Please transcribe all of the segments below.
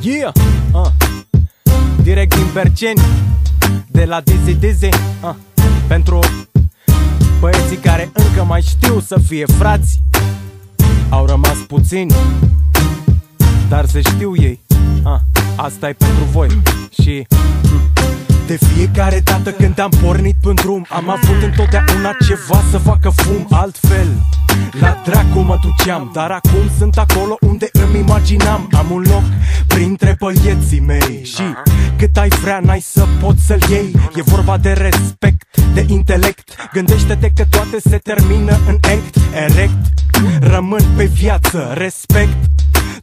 Yeah, direct din Berceni, de la Dizzy, pentru băieții care încă mai știu să fie frați. Au rămas puțini, dar se știu ei. Asta e pentru voi. Și de fiecare dată când am pornit pe drum, am avut întotdeauna ceva să facă fum. Altfel, la dracu mă duceam, dar acum sunt acolo unde îmi imaginam. Am un loc printre băieții mei și cât ai vrea n-ai să poți să-l iei. E vorba de respect, de intelect. Gândește-te că toate se termină în act. Erect, rămân pe viață. Respect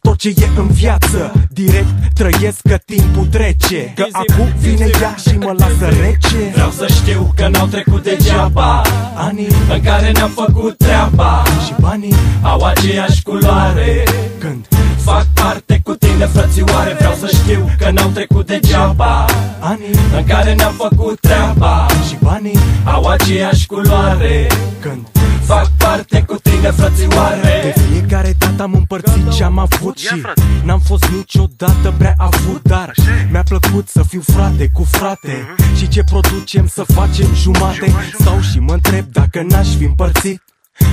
tot ce e în viață. Direct trăiesc că timpul trece, că acum vine ea și mă lasă rece. Vreau să știu că n-au trecut degeaba anii în care ne-am făcut treaba și banii au aceeași culoare când fac parte cu tine, frățioare. Vreau să știu că n-au trecut degeaba anii în care ne-am făcut treaba și banii au aceeași culoare când fac parte cu tine, frățioare. de fiecare dată am împărțit ce-am avut și n-am fost niciodată prea avut, dar mi-a plăcut să fiu frate cu frate. Și ce producem să facem jumate. Stau și mă întreb dacă n-aș fi împărțit,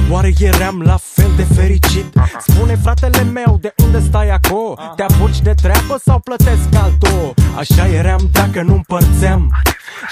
oare eram la fel de fericit? Spune fratele meu, de unde stai acolo? Te apuci de treabă sau plătesc altul? Așa eram dacă nu împărțeam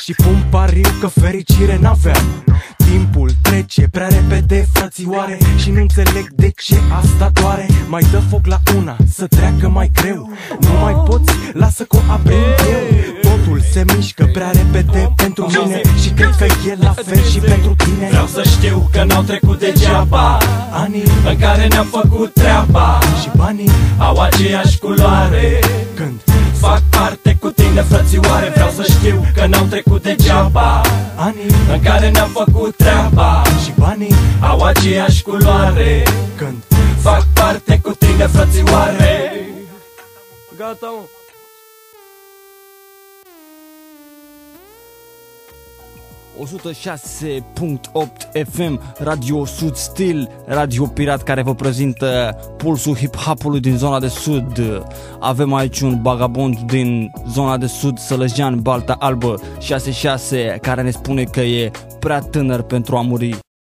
și pun pariu că fericire n-aveam. Timpul trece prea repede, frățioare, și nu înțeleg de ce asta doare. Mai dă foc la una, să treacă mai greu. Nu mai poți, lasă că o aprind eu. Totul se mișcă prea repede pentru mine și cred că e la fel și pentru tine. Vreau să știu că n-au trecut degeaba anii în care ne-am făcut treaba și banii au aceeași culoare când fac parte cu tine, frățioare. Vreau să știu că n-au trecut degeaba anii în care ne-am făcut treaba și banii au aceeași culoare când fac parte cu tine, frățioare. gata, mă. FM, Radio Sud Stil, Radio Pirat, care vă prezintă pulsul hip-hopului din zona de sud. Avem aici un bagabond din zona de sud, Sălăjean, Balta Albă 66, care ne spune că e prea tânăr pentru a muri.